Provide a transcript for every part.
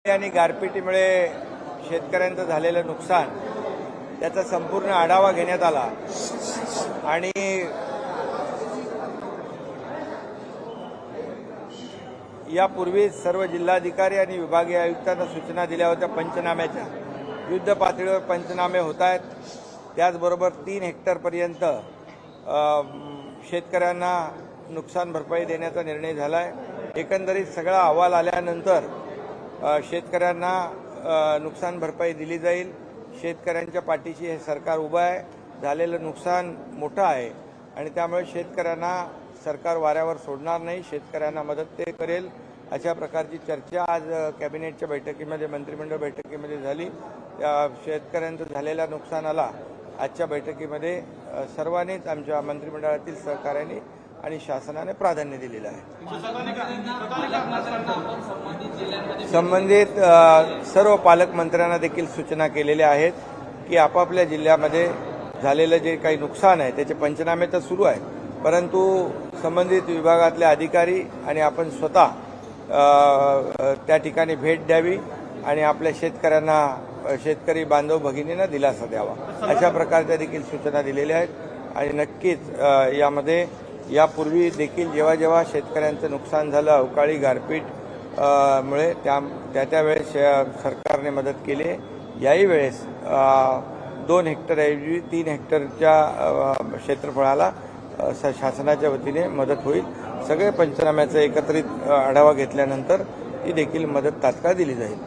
आणि गारपिटीमुळे शेतकऱ्यांचं झालेलं नुकसान त्याचा संपूर्ण आढावा घेण्यात आला आणि यापूर्वी सर्व जिल्हाधिकारी आणि विभागीय आयुक्तांना सूचना दिल्या होत्या पंचनाम्याच्या. युद्ध पातळीवर पंचनामे होत आहेत. त्याचबरोबर 3 हेक्टरपर्यंत शेतकऱ्यांना नुकसान भरपाई देण्याचा निर्णय झाला आहे. एकंदरीत सगळा अहवाल आल्यानंतर शेतकऱ्यांना नुकसान भरपाई दिली जाईल. शेतकऱ्यांच्या पाठीशी हे सरकार उभं आहे. झालेलं नुकसान मोठं आहे आणि त्यामुळे शेतकऱ्यांना सरकार वाऱ्यावर सोडणार नाही. शेतकऱ्यांना मदत ते करेल अशा प्रकारची चर्चा आज कॅबिनेटच्या बैठकीमध्ये मंत्रिमंडळ बैठकीमध्ये झाली. शेतकऱ्यांचं झालेल्या नुकसानाला आजच्या बैठकीमध्ये सर्वांनीच आमच्या मंत्रिमंडळातील सहकार्याने आणि शासनाने प्राधान्य दिलेलं आहे. संबंधित सर्व पालकमंत्र्यांना देखील सूचना केलेल्या आहेत की आपापल्या जिल्ह्यामध्ये झालेलं जे काही नुकसान आहे त्याचे पंचनामे तर सुरू आहे, परंतु संबंधित विभागातले अधिकारी आणि आपण स्वतः त्या ठिकाणी भेट द्यावी आणि आपल्या शेतकऱ्यांना शेतकरी बांधव भगिनींना दिलासा द्यावा अशा प्रकारच्या देखील सूचना दिलेल्या आहेत. आणि नक्कीच यामध्ये यापूर्वी देखील जेव्हा जेव्हा शेतकऱ्यांचं नुकसान झालं अवकाळी गारपीट मुळे त्यावेळेस सरकारने मदत केली. याही वेळेस 2 हेक्टरऐवजी 3 हेक्टरच्या क्षेत्रफळाला शासनाच्या वतीने मदत होईल. सगळे पंचनाम्याचा एकत्रित आढावा घेतल्यानंतर ती देखील मदत तात्काळ दिली जाईल.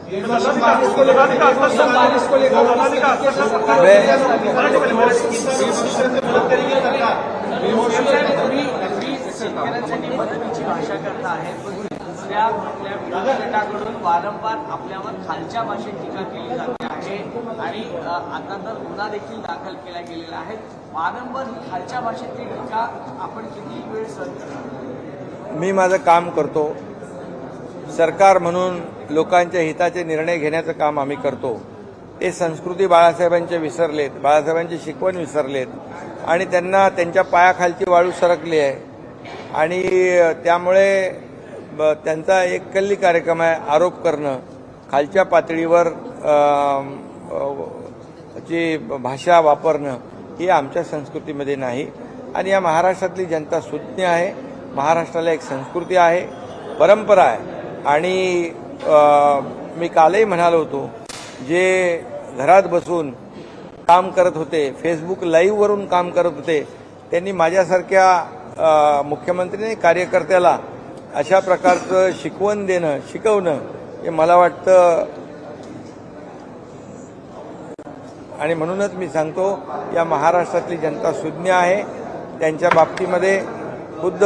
मदतीची भाषा करता आहेत गटाकडून वारंवार आपल्यावर खालच्या भाषेत टीका केली जाते आहे आणि आता तर गुन्हा देखील दाखल केला गेलेला आहे. वारंवार खालच्या भाषेतली टीका आपण किती वेळ सहन करणार? मी माझं काम करतो. सरकार म्हणून लोकांच्या हिताचे निर्णय घेण्याचं काम आम्ही करतो. ते संस्कृती बाळासाहेबांचे विसरलेत, बाळासाहेबांची शिकवण विसरलेत आणि त्यांना त्यांच्या पायाखालची वाळू सरकली आहे आणि त्यामुळे त्यांचा एक कल्ली कार्यक्रम आहे आरोप करणं, खालच्या पातळीवर जी भाषा वापरणं ही आमच्या संस्कृतीमध्ये नाही. आणि या महाराष्ट्रातली जनता सुज्ञ आहे. महाराष्ट्राला एक संस्कृती आहे, परंपरा आहे. आणि मी कालही म्हणालो होतो, जे घरात बसून काम करत होते, फेसबुक लाईव्हवरून काम करत होते, त्यांनी माझ्यासारख्या मुख्यमंत्री कार्यकर्त्याला अशा प्रकारचं शिकवणं हे मला वाटतं. आणि म्हणूनच मी सांगतो या महाराष्ट्रातली जनता सुज्ञ आहे. त्यांच्या बाबतीमध्ये खुद्द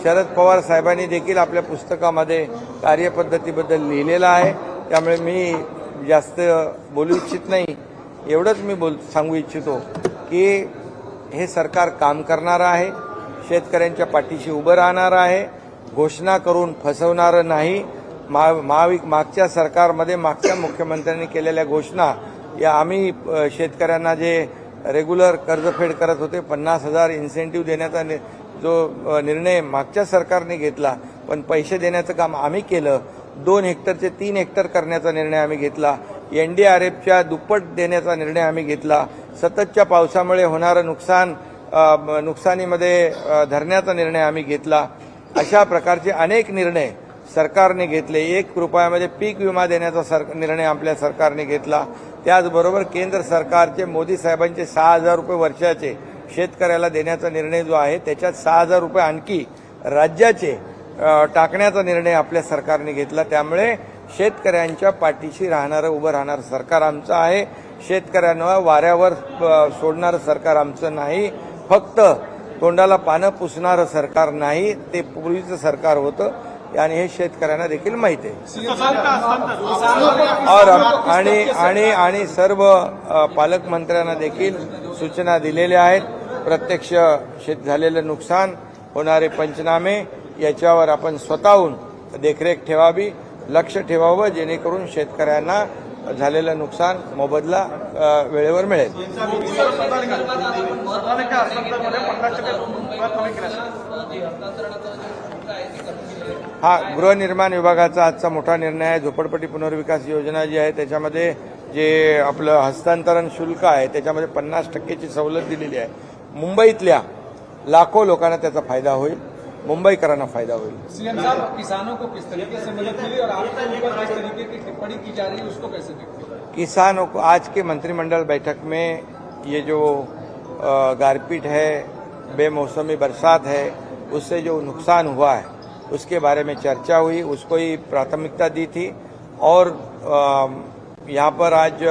शरद पवार साहेबांनी देखील आपल्या पुस्तकामध्ये कार्यपद्धतीबद्दल लिहिलेलं आहे. त्यामुळे मी जास्त बोलू इच्छित नाही. एवढंच मी सांगू इच्छितो की हे सरकार काम करणारं आहे, शेतकऱ्यांच्या पाठीशी उभं राहणार आहे, घोषणा करून फसवणारं नाही. मागच्या सरकारमध्ये मागच्या मुख्यमंत्र्यांनी केलेल्या घोषणा या आम्ही शेतकऱ्यांना जे रेग्युलर कर्जफेड करत होते 50,000 इन्सेंटिव्ह देण्याचा जो निर्णय मागच्या सरकारने घेतला, पण पैसे देण्याचं काम आम्ही केलं. 2 हेक्टरचे 3 हेक्टर करण्याचा निर्णय आम्ही घेतला. NDRFच्या दुप्पट देण्याचा निर्णय आम्ही घेतला. सततच्या पावसामुळे होणारं नुकसानीमध्ये धरण्याचा निर्णय आम्ही घेतला. अशा प्रकारचे अनेक निर्णय सरकारने घेतले. 1 रुपयामध्ये पीक विमा देण्याचा निर्णय आपल्या सरकारने घेतला. त्याचबरोबर केंद्र सरकारचे मोदी साहेबांचे 6,000 रुपये वर्षाचे शेतकऱ्याला देण्याचा निर्णय जो आहे त्याच्यात 6,000 रुपये आणखी राज्याचे टाकण्याचा निर्णय आपल्या सरकारने घेतला. त्यामुळे शेतकऱ्यांच्या पाठीशी उभं राहणारं सरकार आमचं आहे. शेतकऱ्यांना वाऱ्यावर सोडणारं सरकार आमचं नाही. फक्त तोंडाला पानं पुसणारं सरकार नाही, ते पूर्वीचं सरकार होतं आणि हे शेतकऱ्यांना देखील माहिती आहे. आणि सर्व पालकमंत्र्यांना देखील सूचना दिलेल्या आहेत. प्रत्यक्ष झालेलं नुकसान, होणारे पंचनामे याच्यावर आपण स्वतःहून देखरेख ठेवावी, लक्ष ठेवावं, जेणेकरून शेतकऱ्यांना झालेलं नुकसान मोबदला वेळेवर मिळेल. हा गृहनिर्माण विभागाचा आजचा मोठा निर्णय आहे. झोपडपट्टी पुनर्विकास योजना जी आहे त्याच्यामध्ये जे आपलं हस्तांतरण शुल्क आहे त्याच्यामध्ये 50%ची सवलत दिलेली आहे. मुंबईतल्या लाखो लोकांना त्याचा फायदा होईल, मुंबईकरांना फायदा होईल. सीएम साहब, किसानों को किस तरीके से मदद मिली और आपके ऊपर किस तरीके की टिप्पणी की जा रही है उसको कैसे देखते हैं? किसानों को आज के मंत्रिमंडल बैठक में ये जो गारपीट है, बेमौसमी बरसात है, उससे जो नुकसान हुआ है उसके बारे में चर्चा हुई, उसको ही प्राथमिकता दी थी. और यहाँ पर आज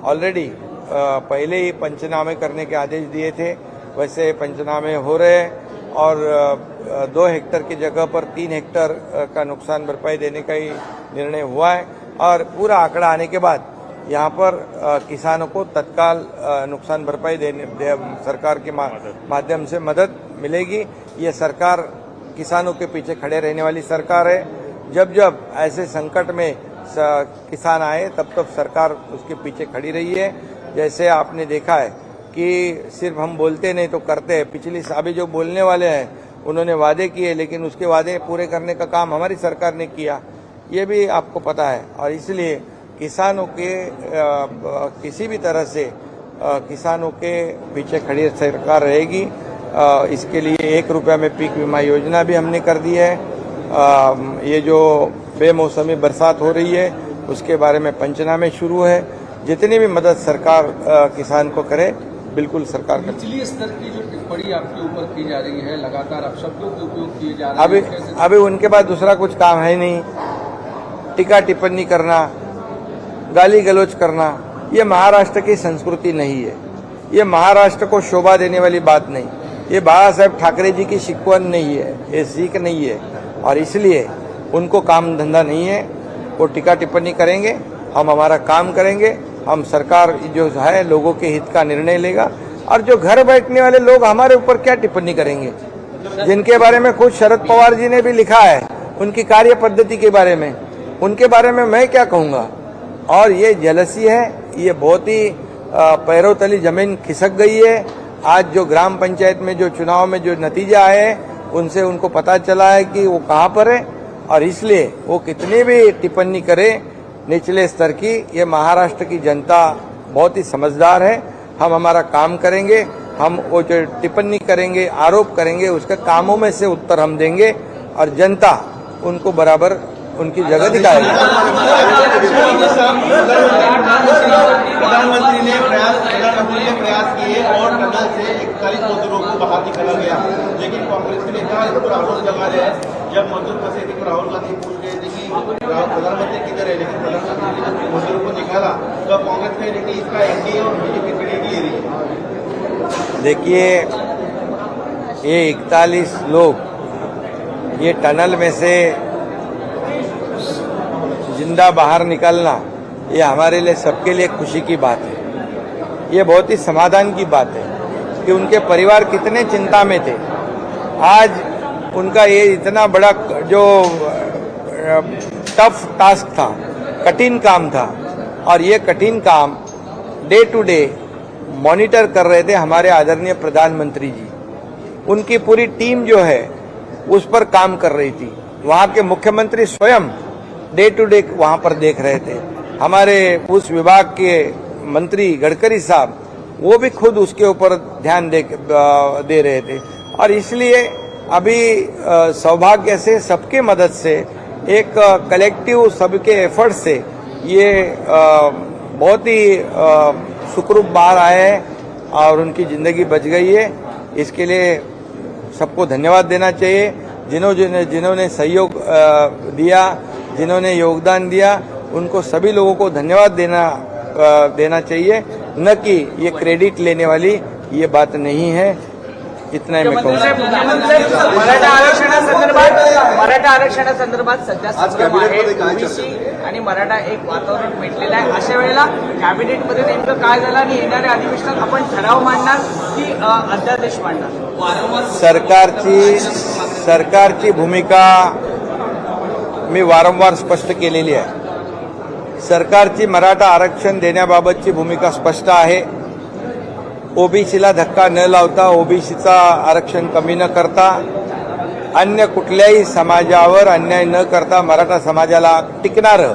ऑलरेडी पहले ही पंचनामे करने के आदेश दिए थे, वैसे पंचनामे हो रहे हैं और 2 हेक्टेयर की जगह पर 3 हेक्टेयर का नुकसान भरपाई देने का ही निर्णय हुआ है. और पूरा आंकड़ा आने के बाद यहाँ पर किसानों को तत्काल नुकसान भरपाई सरकार के माध्यम से मदद मिलेगी. ये सरकार किसानों के पीछे खड़े रहने वाली सरकार है. जब जब ऐसे संकट में किसान आए तब सरकार उसके पीछे खड़ी रही है. जैसे आपने देखा है कि सिर्फ हम बोलते नहीं तो करते हैं. पिछली अभी जो बोलने वाले हैं उन्होंने वादे किए, लेकिन उसके वादे पूरे करने का काम हमारी सरकार ने किया, ये भी आपको पता है. और इसलिए किसानों के किसी भी तरह से किसानों के पीछे खड़ी सरकार रहेगी. इसके लिए 1 रुपया में पीक बीमा योजना भी हमने कर दी है. ये जो बेमौसमी बरसात हो रही है उसके बारे में पंचनामे शुरू है. जितनी भी मदद सरकार किसान को करे, बिल्कुल सरकार करे. निचली स्तर की जो टिप्पणी आपके ऊपर की जा रही है, लगातार आप शब्दों के उपयोग किए जा रहे हैं, अभी उनके पास दूसरा कुछ काम है नहीं. टीका टिप्पणी करना, गाली गलौज करना, ये महाराष्ट्र की संस्कृति नहीं है. ये महाराष्ट्र को शोभा देने वाली बात नहीं. ये बाला साहेब ठाकरे जी की शिकवण नहीं है, ये सीख नहीं है. और इसलिए उनको काम धंधा नहीं है. वो टीका टिप्पणी करेंगे, हम हमारा काम करेंगे. हम सरकार जो है लोगों के हित का निर्णय लेगा. और जो घर बैठने वाले लोग हमारे ऊपर क्या टिप्पणी करेंगे, जिनके बारे में खुद शरद पवार जी ने भी लिखा है उनकी कार्य पद्धति के बारे में, उनके बारे में मैं क्या कहूँगा. और ये जेलसी है, ये बहुत ही पैरों तली जमीन खिसक गई है. आज जो ग्राम पंचायत में जो चुनाव में जो नतीजा आए उनसे उनको पता चला है कि वो कहाँ पर है. और इसलिए वो कितनी भी टिप्पणी करे निचले स्तर की, ये महाराष्ट्र की जनता बहुत ही समझदार है. हम हमारा काम करेंगे, हम वो जो टिप्पणी करेंगे, आरोप करेंगे, उसके कामों में से उत्तर हम देंगे और जनता उनको बराबर उनकी जगह दिखाएगी. प्रधानमंत्री ने प्रयास किए और टनल से 41 मजदूरों को बाहर निकाला गया, लेकिन कांग्रेस के नेता इस पर आरोप लगा रहे हैं. जब मजदूर फंसे थे राहुल गांधी पूछ रहे थे कि प्रधानमंत्री किधर है, लेकिन प्रधानमंत्री ने मजदूरों को निकाला. तो कांग्रेस कह रही थी इसका एनडीए और बीजेपी क्रेडिट ले रही है. देखिए, ये 41 लोग ये टनल में से जिंदा बाहर निकलना, ये हमारे लिए सबके लिए खुशी की बात है. ये बहुत ही समाधान की बात है कि उनके परिवार कितने चिंता में थे. आज उनका ये इतना बड़ा जो टफ टास्क था, कठिन काम था, और ये कठिन काम डे टू डे मॉनिटर कर रहे थे हमारे आदरणीय प्रधानमंत्री जी. उनकी पूरी टीम जो है उस पर काम कर रही थी. वहाँ के मुख्यमंत्री स्वयं डे टू डे वहाँ पर देख रहे थे. हमारे उस विभाग के मंत्री गडकरी साहब, वो भी खुद उसके ऊपर ध्यान दे रहे थे. और इसलिए अभी सौभाग्य से सबकी मदद से, एक कलेक्टिव सबके एफर्ट से ये बहुत ही सुखरूप बाहर आए हैं और उनकी जिंदगी बच गई है. इसके लिए सबको धन्यवाद देना चाहिए. जिन्होंने सहयोग दिया, जिन्होंने योगदान दिया, उनको सभी लोगों को धन्यवाद देना चाहिए, न कि ये क्रेडिट लेने वाली ये बात नहीं है. इतना ही मैं कहूँगा. मराठा आरक्षणासंदर्भात सध्या संभ्रम आहे. ओबीसी आणि मराठा एक वातावरण पेटलेलं आहे. अशा वेळेला कॅबिनेटमध्ये नेमकं काय झालं आणि येणाऱ्या अधिवेशनात आपण ठराव मांडणार की अध्यादेश मांडणार? सरकारची भूमिका मी वारंवार स्पष्ट केलेली आहे. सरकारची मराठा आरक्षण देण्याबाबतची भूमिका स्पष्ट आहे. ओबीसीला धक्का न लावता, ओबीसीचा आरक्षण कमी न करता अन्य कुठल्याही समाजावर अन्याय न करता मराठा समाजाला टिकणारं,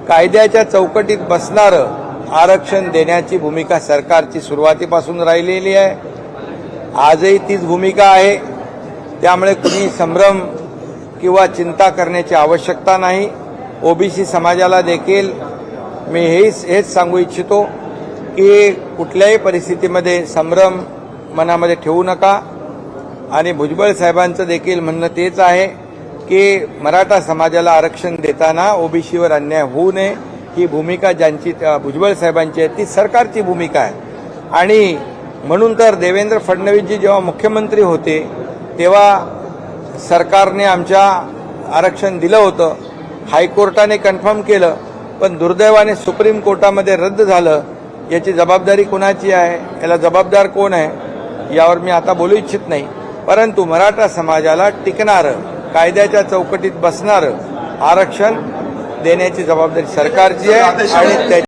कायद्याच्या चौकटीत बसणारं आरक्षण देण्याची भूमिका सरकारची सुरुवातीपासून राहिलेली आहे. आजही तीच भूमिका आहे. त्यामुळे कुणी संभ्रम किंवा चिंता करण्याची आवश्यकता नाही. ओबीसी समाजाला देखील मी हेच सांगू इच्छितो की कुठल्याही परिस्थितीमध्ये संभ्रम मनामध्ये ठेवू नका. आणि भुजबळ साहेबांचं देखील म्हणणं तेच आहे की मराठा समाजाला आरक्षण देताना ओबीसीवर अन्याय होऊ नये, ही भूमिका ज्यांची भुजबळ साहेबांची आहे ती सरकारची भूमिका आहे. आणि म्हणून तर देवेंद्र फडणवीसजी जेव्हा मुख्यमंत्री होते तेव्हा सरकारने आमच्या आरक्षण दिलं होतं. हायकोर्टाने कन्फर्म केलं, पण दुर्दैवाने सुप्रीम कोर्टामध्ये रद्द झालं. याची जबाबदारी कोणाची आहे, याला जबाबदार कोण आहे, यावर मी आता बोलू इच्छित नाही. परंतु मराठा समाजाला टिकणारं, कायद्याच्या चौकटीत बसणारं आरक्षण देण्याची जबाबदारी सरकारची आहे. आणि